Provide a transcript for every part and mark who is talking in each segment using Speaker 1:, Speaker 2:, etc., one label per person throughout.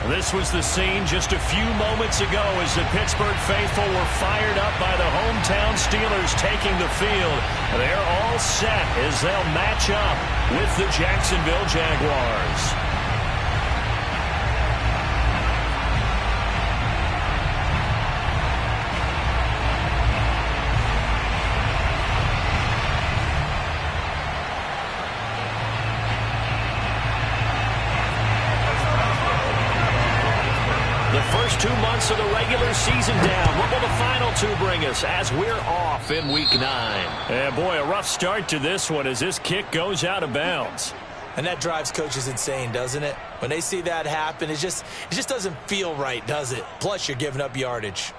Speaker 1: This was the scene just a few moments ago as the Pittsburgh faithful were fired up by the hometown Steelers taking the field. They're all set as they'll match up with the Jacksonville Jaguars. First 2 months of the regular season down. What will the final two bring us as we're off in Week 9? And boy, a rough start to this one as this kick goes out of bounds.
Speaker 2: And that drives coaches insane, doesn't it? When they see that happen, it just doesn't feel right, does it? Plus, you're giving up yardage.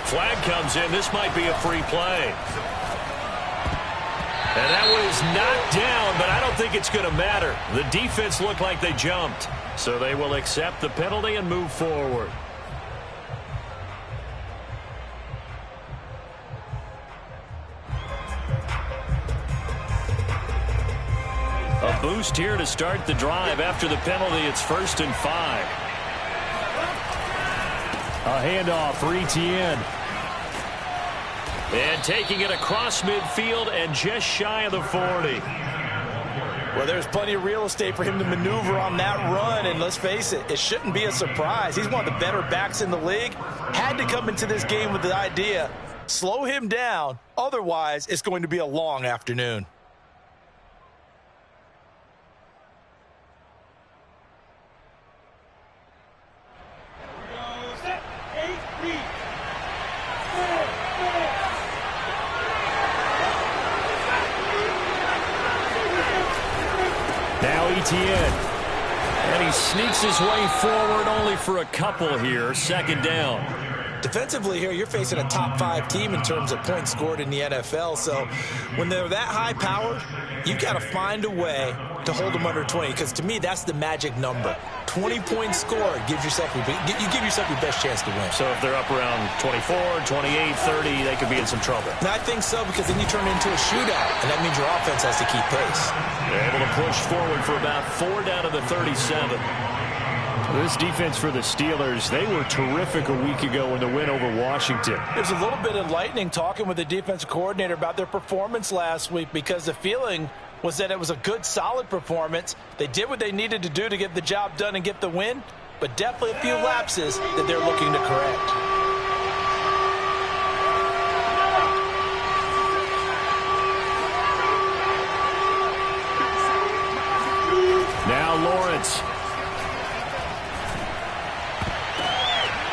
Speaker 1: Flag comes in. This might be a free play. And that was knocked down, but I don't think it's going to matter. The defense looked like they jumped. So they will accept the penalty and move forward. A boost here to start the drive. After the penalty, it's 1st and 5. A handoff for Etienne. And taking it across midfield and just shy of the 40.
Speaker 2: Well, there's plenty of real estate for him to maneuver on that run. And let's face it, it shouldn't be a surprise. He's one of the better backs in the league. Had to come into this game with the idea, slow him down. Otherwise, it's going to be a long afternoon.
Speaker 1: Now Etienne. And he sneaks his way forward only for a couple here. 2nd down.
Speaker 2: Defensively here, you're facing a top 5 team in terms of points scored in the NFL. So when they're that high powered, you've got to find a way to hold them under 20. Because to me, that's the magic number. 20-point score gives yourself you give yourself your best chance to win.
Speaker 1: So if they're up around 24, 28, 30, they could be in some trouble.
Speaker 2: And I think so, because then you turn it into a shootout, and that means your offense has to keep pace.
Speaker 1: They're able to push forward for about 4 down to the 37. This defense for the Steelers, they were terrific a week ago in the win over Washington.
Speaker 2: There's a little bit enlightening talking with the defensive coordinator about their performance last week, because the feeling was that it was a good, solid performance. They did what they needed to do to get the job done and get the win, but definitely a few lapses that they're looking to correct.
Speaker 1: Now Lawrence.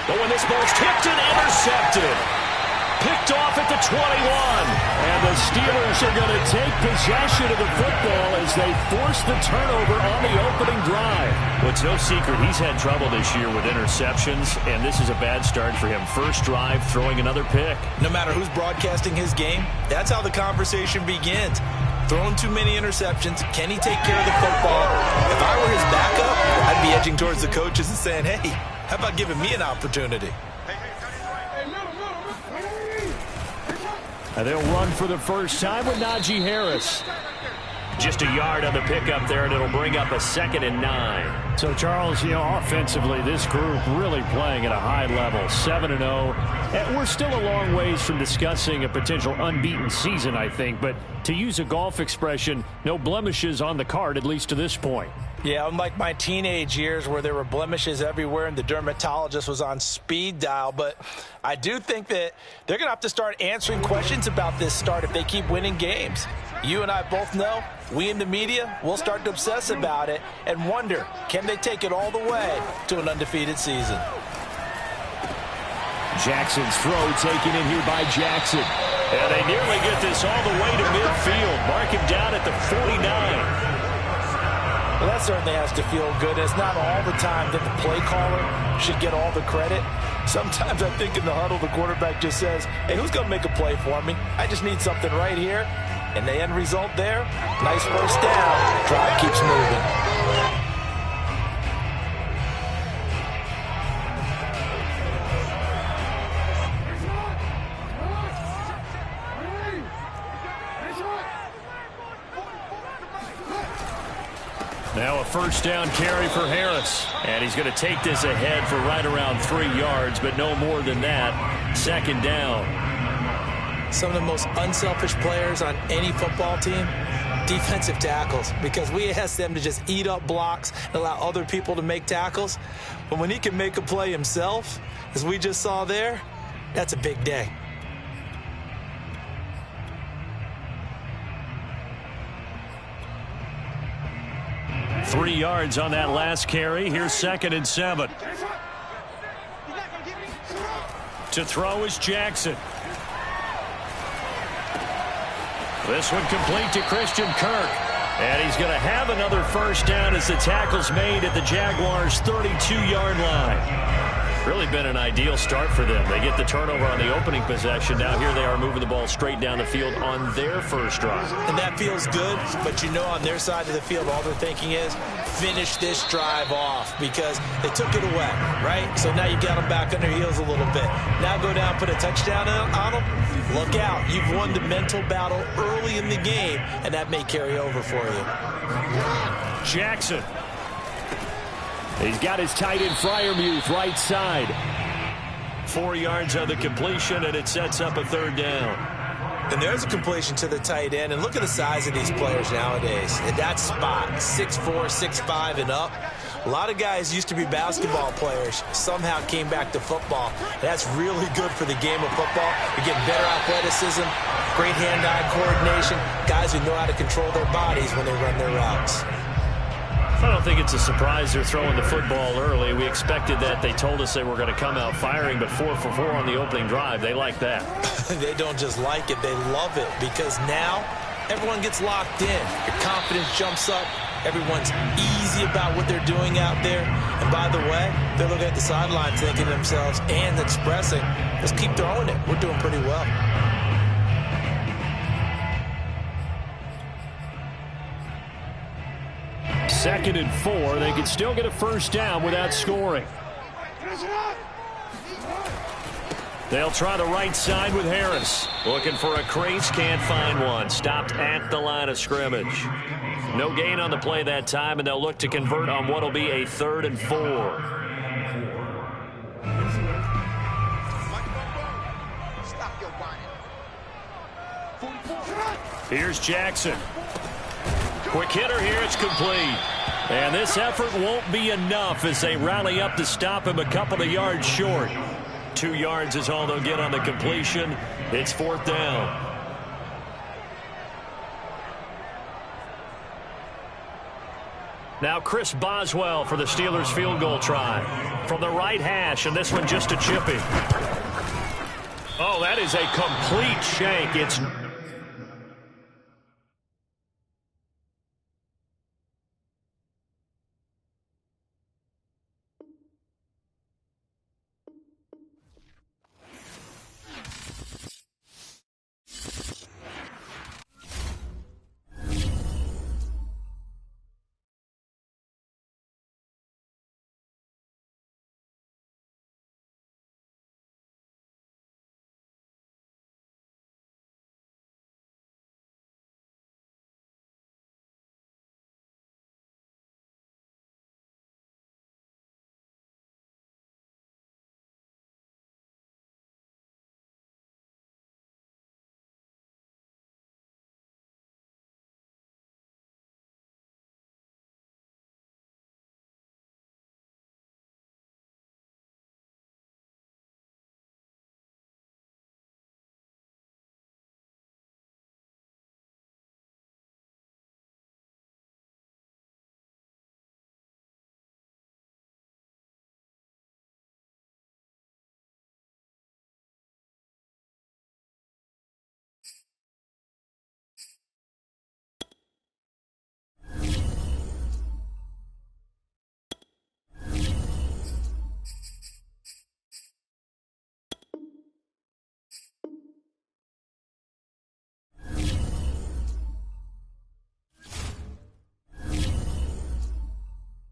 Speaker 1: But when this ball's tipped and intercepted. Picked off at the 21. And the Steelers are going to take possession of the football as they force the turnover on the opening drive. Well, it's no secret he's had trouble this year with interceptions, and this is a bad start for him. First drive, throwing another pick.
Speaker 2: No matter who's broadcasting his game, that's how the conversation begins. Throwing too many interceptions. Can he take care of the football? If I were his backup, I'd be edging towards the coaches and saying, hey, how about giving me an opportunity?
Speaker 1: And they'll run for the first time with Najee Harris. Just a yard on the pickup there, and it'll bring up a 2nd and 9. So, Charles, offensively, this group really playing at a high level, 7-0. And we're still a long ways from discussing a potential unbeaten season, I think. But to use a golf expression, no blemishes on the card, at least to this point.
Speaker 2: Yeah, unlike my teenage years where there were blemishes everywhere and the dermatologist was on speed dial. But I do think that they're going to have to start answering questions about this start if they keep winning games. You and I both know, we in the media, we'll start to obsess about it and wonder, can they take it all the way to an undefeated season?
Speaker 1: Jackson's throw taken in here by Jackson. And they nearly get this all the way to midfield. Mark him down at the 49.
Speaker 2: Well, that certainly has to feel good. It's not all the time that the play caller should get all the credit. Sometimes I think in the huddle, the quarterback just says, hey, who's going to make a play for me? I just need something right here. And the end result there, nice first down. Drive keeps moving.
Speaker 1: Now a first down carry for Harris. And he's going to take this ahead for right around 3 yards, but no more than that. Second down.
Speaker 2: Some of the most unselfish players on any football team, defensive tackles, because we ask them to just eat up blocks and allow other people to make tackles. But when he can make a play himself, as we just saw there, that's a big day.
Speaker 1: Three yards on that last carry. Here's 2nd and 7. To throw is Jackson. This one complete to Christian Kirk. And he's going to have another first down as the tackle's made at the Jaguars' 32-yard line. Really been an ideal start for them. They get the turnover on the opening possession. Now here they are moving the ball straight down the field on their first drive.
Speaker 2: And that feels good, but you know on their side of the field all they're thinking is finish this drive off because they took it away, right? So now you got them back on their heels a little bit. Now go down, put a touchdown on them. Look out. You've won the mental battle early in the game, and that may carry over for you.
Speaker 1: Jackson. He's got his tight end Freiermuth right side. 4 yards on the completion, and it sets up a third down.
Speaker 2: And there's a completion to the tight end. And look at the size of these players nowadays. At that spot, 6'4", 6'5", and up. A lot of guys used to be basketball players, somehow came back to football. That's really good for the game of football. You're getting better athleticism, great hand-eye coordination, guys who know how to control their bodies when they run their routes.
Speaker 1: I don't think it's a surprise they're throwing the football early. We expected that. They told us they were going to come out firing, but 4 for 4 on the opening drive. They like that.
Speaker 2: They don't just like it, they love it, because now everyone gets locked in. Your confidence jumps up. Everyone's easy about what they're doing out there. And by the way, they're looking at the sideline thinking to themselves and expressing, let's keep throwing it. We're doing pretty well.
Speaker 1: Second and 4. They could still get a first down without scoring. They'll try the right side with Harris. Looking for a crease, can't find one. Stopped at the line of scrimmage. No gain on the play that time, and they'll look to convert on what will be a 3rd and 4. Here's Jackson. Quick hitter here, it's complete. And this effort won't be enough as they rally up to stop him a couple of yards short. 2 yards is all they'll get on the completion. It's 4th down. Now Chris Boswell for the Steelers field goal try. From the right hash, and this one just a chippy. Oh, that is a complete shank. It's